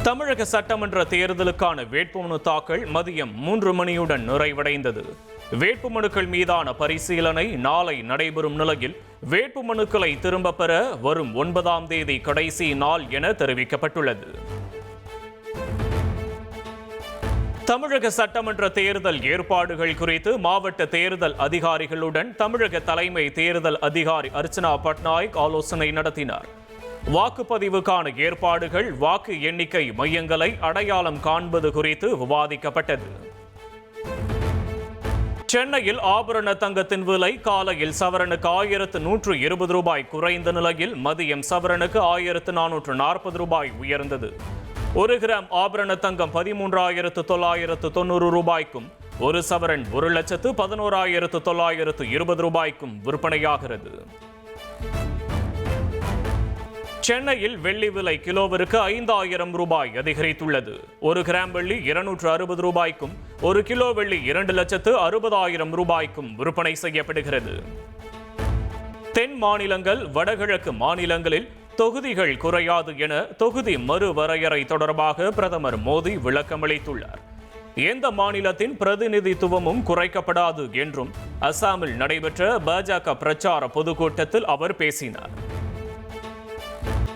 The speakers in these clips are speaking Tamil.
தமிழக சட்டமன்ற தேர்தலுக்கான வேட்புமனு தாக்கல் மதியம் 3 மணியுடன் நிறைவடைந்தது. வேட்புமனுக்கள் மீதான பரிசீலனை நாளை நடைபெறும் நிலையில் வேட்புமனுக்களை திரும்பப் பெற வரும் 9ஆம் தேதி கடைசி நாள் என தெரிவிக்கப்பட்டுள்ளது. தமிழக சட்டமன்ற தேர்தல் ஏற்பாடுகள் குறித்து மாவட்ட தேர்தல் அதிகாரிகளுடன் தமிழக தலைமை தேர்தல் அதிகாரி அர்ச்சனா பட்நாயக் ஆலோசனை நடத்தினார். வாக்குப்பதிவுக்கான ஏற்பாடுகள், வாக்கு எண்ணிக்கை மையங்களை அடையாளம் காண்பது குறித்து விவாதிக்கப்பட்டது. சென்னையில் ஆபரண தங்கத்தின் விலை காலையில் சவரனுக்கு 1120 ரூபாய் குறைந்த நிலையில் மதியம் சவரனுக்கு 1440 ரூபாய் உயர்ந்தது. 1 கிராம் ஆபரண தங்கம் 13,990 ரூபாய்க்கும், 1 சவரன் 1,11,920 ரூபாய்க்கும் விற்பனையாகிறது. சென்னையில் வெள்ளி விலை கிலோவிற்கு 5,000 ரூபாய் அதிகரித்துள்ளது. 1 கிராம் வெள்ளி 260 ரூபாய்க்கும், 1 கிலோ வெள்ளி 2,60,000 ரூபாய்க்கும் விற்பனை செய்யப்படுகிறது. தென் மாநிலங்கள், வடகிழக்கு மாநிலங்களில் தொகுதிகள் குறையாது என தொகுதி மறுவரையறை தொடர்பாக பிரதமர் மோடி விளக்கமளித்துள்ளார். எந்த மாநிலத்தின் பிரதிநிதித்துவமும் குறைக்கப்படாது என்றும் அசாமில் நடைபெற்ற பாஜக பிரச்சார பொதுக்கூட்டத்தில் அவர் பேசினார்.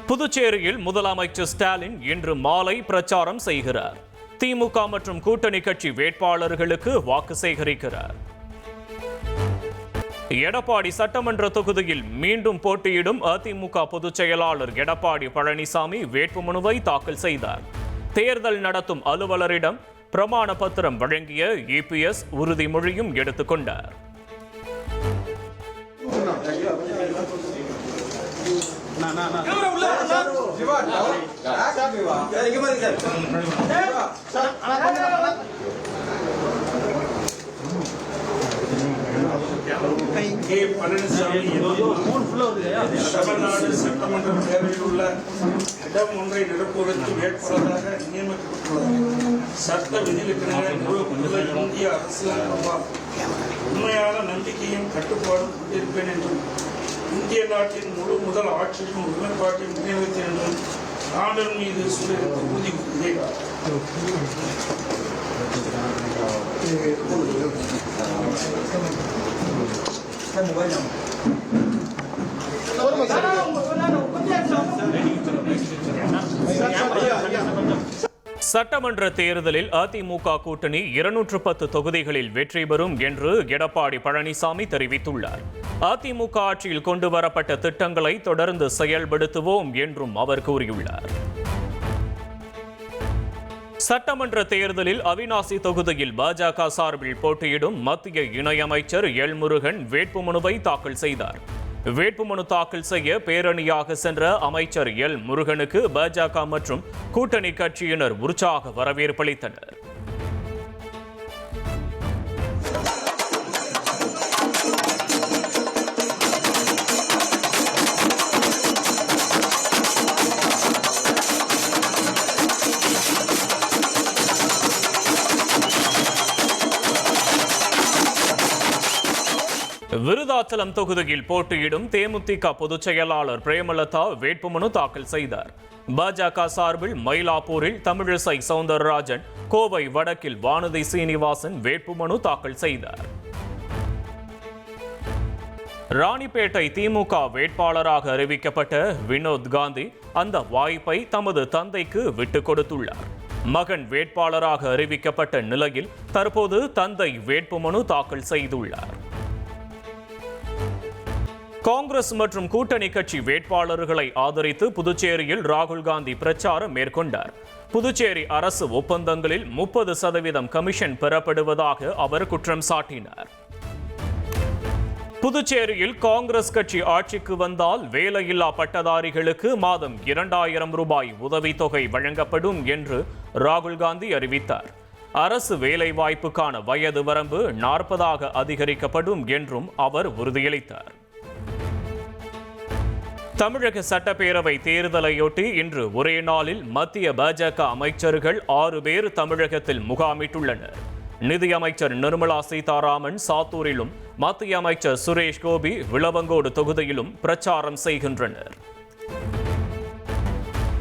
புதுச்சேரியில் முதலமைச்சர் ஸ்டாலின் இன்று மாலை பிரச்சாரம் செய்கிறார். திமுக மற்றும் கூட்டணி கட்சி வேட்பாளர்களுக்கு வாக்கு சேகரிக்கிறார். எடப்பாடி சட்டமன்ற தொகுதியில் மீண்டும் போட்டியிடும் அதிமுக பொதுச் செயலாளர் எடப்பாடி பழனிசாமி வேட்புமனுவை தாக்கல் செய்தார். தேர்தல் நடத்தும் அலுவலரிடம் பிரமாண பத்திரம் வழங்கிய இபிஎஸ் உறுதிமொழியும் எடுத்துக்கொண்டார். பழனிசாமி தமிழ்நாடு சட்டமன்ற பேரவையில் உள்ள இடம் ஒன்றை நிரப்புவதற்கு வேட்பாளராக நியமிக்கப்பட்டுள்ளது. சட்ட விதிகளுக்கிணங்க நிறுவப்பட்டுள்ள இந்திய அரசியலமைப்பால் உண்மையான நம்பிக்கையும் கட்டுப்பாடும் கொண்டிருப்பேன் என்றும், இந்திய நாட்டின் முழு முதல் ஆட்சியும் ஒருமைப்பாட்டையும் நினைவுத்தேன் என்றும் ஆண்டவன் மீது சூரியனுக்கு உறுதி கூறுகிறேன். சட்டமன்ற தேர்தலில் அதிமுக கூட்டணி 210 தொகுதிகளில் வெற்றி பெறும் என்று எடப்பாடி பழனிசாமி தெரிவித்துள்ளார். அதிமுக ஆட்சியில் கொண்டு வரப்பட்ட திட்டங்களை தொடர்ந்து செயல்படுத்துவோம் என்றும் அவர் கூறியுள்ளார். சட்டமன்ற தேர்தலில் அவிநாசி தொகுதியில் பாஜக சார்பில் போட்டியிடும் மத்திய இணையமைச்சர் எல் முருகன் வேட்புமனுவை தாக்கல் செய்தார். வேட்புமனு தாக்கல் செய்ய பேரணியாக சென்ற அமைச்சர் எல் முருகனுக்கு பாஜக மற்றும் கூட்டணி கட்சியினர் உற்சாக வரவேற்பளித்தனர். விருதாச்சலம் தொகுதியில் போட்டியிடும் தேமுதிக பொதுச் செயலாளர் பிரேமலதா வேட்புமனு தாக்கல் செய்தார். பாஜக சார்பில் மயிலாப்பூரில் தமிழிசை சவுந்தரராஜன், கோவை வடக்கில் வானதி சீனிவாசன் வேட்புமனு தாக்கல் செய்தார். ராணிப்பேட்டை திமுக வேட்பாளராக அறிவிக்கப்பட்ட வினோத் காந்தி அந்த வாய்ப்பை தமது தந்தைக்கு விட்டுக் கொடுத்துள்ளார். மகன் வேட்பாளராக அறிவிக்கப்பட்ட நிலையில் தற்போது தந்தை வேட்புமனு தாக்கல் செய்துள்ளார். காங்கிரஸ் மற்றும் கூட்டணி கட்சி வேட்பாளர்களை ஆதரித்து புதுச்சேரியில் ராகுல் காந்தி பிரச்சாரம் மேற்கொண்டார். புதுச்சேரி அரசு ஒப்பந்தங்களில் 30% கமிஷன் பெறப்படுவதாக அவர் குற்றம் சாட்டினார். புதுச்சேரியில் காங்கிரஸ் கட்சி ஆட்சிக்கு வந்தால் வேலையில்லா பட்டதாரிகளுக்கு மாதம் 2,000 ரூபாய் உதவித்தொகை வழங்கப்படும் என்று ராகுல் காந்தி அறிவித்தார். அரசு வேலைவாய்ப்புக்கான வயது வரம்பு 40 அதிகரிக்கப்படும் என்றும் அவர் உறுதியளித்தார். தமிழக சட்டப்பேரவை தேர்தலையொட்டி இன்று ஒரே நாளில் மத்திய பாஜக அமைச்சர்கள் 6 பேர் தமிழகத்தில் முகாமிட்டுள்ளனர். நிதியமைச்சர் நிர்மலா சீதாராமன் சாத்தூரிலும், மத்திய அமைச்சர் சுரேஷ் கோபி விளவங்கோடு தொகுதியிலும் பிரச்சாரம் செய்கின்றனர்.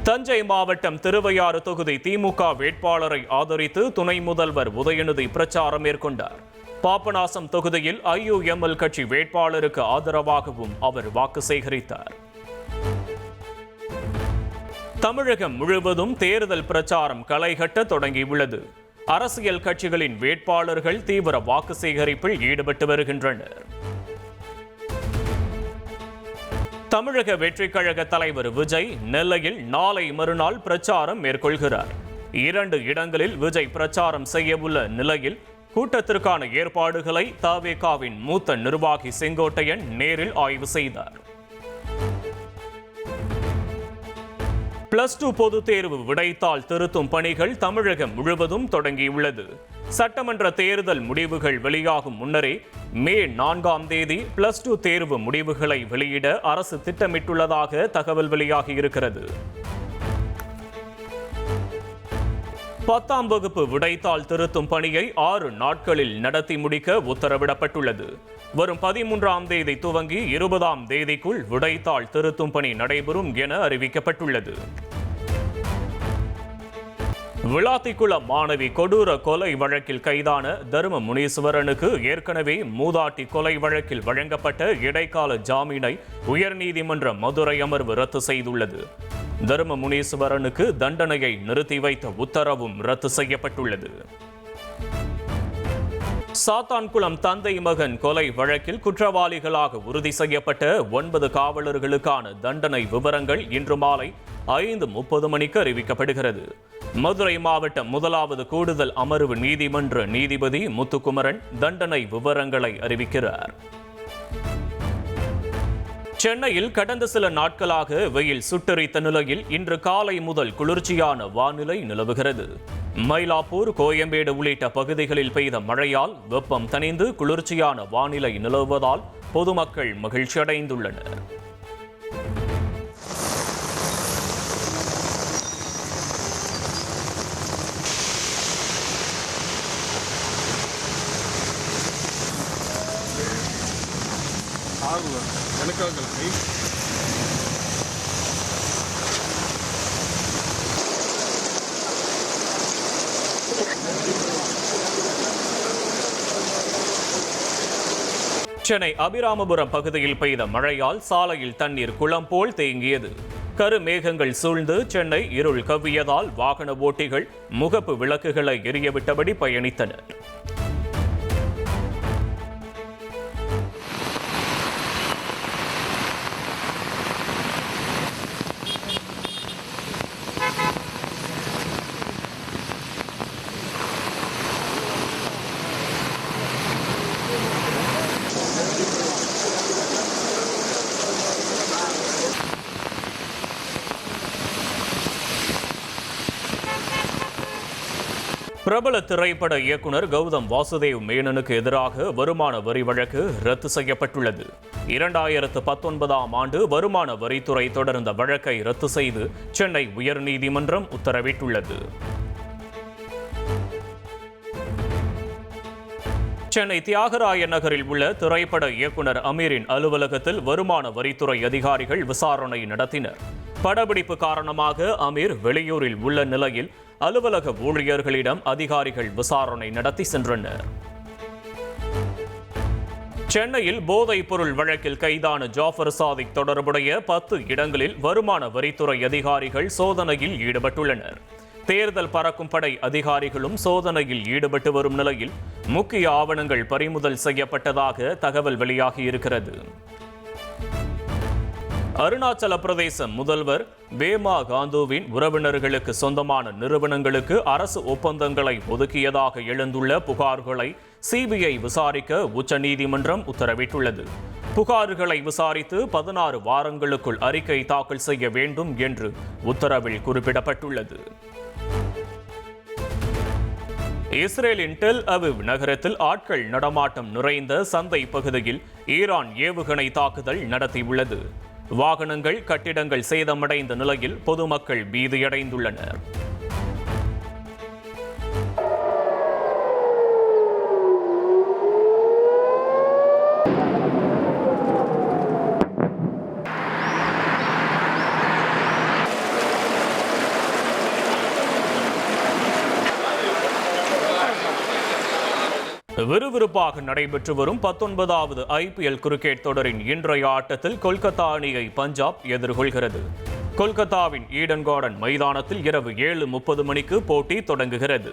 தஞ்சை மாவட்டம் திருவையாறு தொகுதி திமுக வேட்பாளரை ஆதரித்து துணை முதல்வர் உதயநிதி பிரச்சாரம் மேற்கொண்டார். பாபநாசம் தொகுதியில் IUML கட்சி வேட்பாளருக்கு ஆதரவாகவும் அவர் வாக்கு சேகரித்தார். தமிழகம் முழுவதும் தேர்தல் பிரச்சாரம் களைகட்ட தொடங்கியுள்ளது. அரசியல் கட்சிகளின் வேட்பாளர்கள் தீவிர வாக்கு சேகரிப்பில் ஈடுபட்டு வருகின்றனர். தமிழக வெற்றிக் கழக தலைவர் விஜய் நெல்லையில் நாளை மறுநாள் பிரச்சாரம் மேற்கொள்கிறார். 2 இடங்களில் விஜய் பிரச்சாரம் செய்யவுள்ள நிலையில் கூட்டத்திற்கான ஏற்பாடுகளை தவேகாவின் மூத்த நிர்வாகி செங்கோட்டையன் நேரில் ஆய்வு செய்தார். +2 பொதுத் தேர்வு விடைத்தாள் திருத்தும் பணிகள் தமிழகம் முழுவதும் தொடங்கியுள்ளது. சட்டமன்ற தேர்தல் முடிவுகள் வெளியாகும் முன்னரே மே 4ஆம் தேதி +2 தேர்வு முடிவுகளை வெளியிட அரசு திட்டமிட்டுள்ளதாக தகவல் வெளியாகியிருக்கிறது. 10ஆம் வகுப்பு விடைத்தாள் திருத்தும் பணியை 6 நாட்களில் நடத்தி முடிக்க உத்தரவிடப்பட்டுள்ளது. வரும் 13ஆம் தேதி துவங்கி 20ஆம் தேதிக்குள் விடைத்தாள் திருத்தும் பணி நடைபெறும் என அறிவிக்கப்பட்டுள்ளது. விளாத்திக்குளம் மாணவி கொடூர கொலை வழக்கில் கைதான தர்ம முனீஸ்வரனுக்கு ஏற்கனவே மூதாட்டி கொலை வழக்கில் வழங்கப்பட்ட இடைக்கால ஜாமீனை உயர்நீதிமன்ற மதுரை அமர்வு ரத்து செய்துள்ளது. தர்ம முனீஸ்வரனுக்கு தண்டனையை நிறுத்தி வைத்த உத்தரவும் ரத்து செய்யப்பட்டுள்ளது. சாத்தான்குளம் தந்தை மகன் கொலை வழக்கில் குற்றவாளிகளாக உறுதி செய்யப்பட்ட 9 காவலர்களுக்கான தண்டனை விவரங்கள் இன்று மாலை 5:30 மணிக்கு அறிவிக்கப்படுகிறது. மதுரை மாவட்டம் 1வது கூடுதல் அமர்வு நீதிமன்ற நீதிபதி முத்துக்குமரன் தண்டனை விவரங்களை அறிவிக்கிறார். சென்னையில் கடந்த சில நாட்களாக வெயில் சுட்டெரித்த நிலையில் இன்று காலை முதல் குளிர்ச்சியான வானிலை நிலவுகிறது. மயிலாப்பூர், கோயம்பேடு உள்ளிட்ட பகுதிகளில் பெய்த மழையால் வெப்பம் தணிந்து குளிர்ச்சியான வானிலை நிலவுவதால் பொதுமக்கள் மகிழ்ச்சியடைந்துள்ளனர். சென்னை அபிராமபுரம் பகுதியில் பெய்த மழையால் சாலையில் தண்ணீர் குளம் போல் தேங்கியது. கருமேகங்கள் சூழ்ந்து சென்னை இருள் கவ்வியதால் வாகன ஓட்டிகள் முகப்பு விளக்குகளை எரியவிட்டபடி பயணித்தனர். பிரபல திரைப்பட இயக்குனர் கௌதம் வாசுதேவ் மேனனுக்கு எதிராக வருமான வரி வழக்கு ரத்து செய்யப்பட்டுள்ளது. 2019ஆம் ஆண்டு வருமான வரித்துறை தொடர்ந்த வழக்கை ரத்து செய்து சென்னை உயர்நீதிமன்றம் உத்தரவிட்டுள்ளது. சென்னை தியாகராய நகரில் உள்ள திரைப்பட இயக்குனர் அமீரின் அலுவலகத்தில் வருமான வரித்துறை அதிகாரிகள் விசாரணை நடத்தினர். படப்பிடிப்பு காரணமாக அமீர் வெளியூரில் உள்ள நிலையில் அலுவலக ஊழியர்களிடம் அதிகாரிகள் விசாரணை நடத்தி சென்றனர். சென்னையில் போதைப் பொருள் வழக்கில் கைதான ஜாஃபர் சாதிக் தொடர்புடைய 10 இடங்களில் வருமான வரித்துறை அதிகாரிகள் சோதனையில் ஈடுபட்டுள்ளனர். தேர்தல் பறக்கும் படை அதிகாரிகளும் சோதனையில் ஈடுபட்டு வரும் நிலையில் முக்கிய ஆவணங்கள் பறிமுதல் செய்யப்பட்டதாக தகவல் வெளியாகியிருக்கிறது. அருணாச்சல பிரதேச முதல்வர் பேமா காந்துவின் உறவினர்களுக்கு சொந்தமான நிறுவனங்களுக்கு அரசு ஒப்பந்தங்களை ஒதுக்கியதாக எழுந்துள்ள புகார்களை CBI விசாரிக்க உச்சநீதிமன்றம் உத்தரவிட்டுள்ளது. புகார்களை விசாரித்து 16 வாரங்களுக்குள் அறிக்கை தாக்கல் செய்ய வேண்டும் என்று உத்தரவில் குறிப்பிடப்பட்டுள்ளது. இஸ்ரேலின் டெல் அவிவ் நகரத்தில் ஆட்கள் நடமாட்டம் நிறைந்த சந்தை பகுதியில் ஈரான் ஏவுகணை தாக்குதல் நடத்தியுள்ளது. வாகனங்கள், கட்டிடங்கள் சேதமடைந்த நிலையில் பொதுமக்கள் பீதியடைந்துள்ளனர். விறுவிறுப்பாக நடைபெற்று வரும் 19வது IPL கிரிக்கெட் தொடரின் இன்றைய ஆட்டத்தில் கொல்கத்தா அணியை பஞ்சாப் எதிர்கொள்கிறது. கொல்கத்தாவின் ஈடன் கார்டன் மைதானத்தில் இரவு 7:30 மணிக்கு போட்டி தொடங்குகிறது.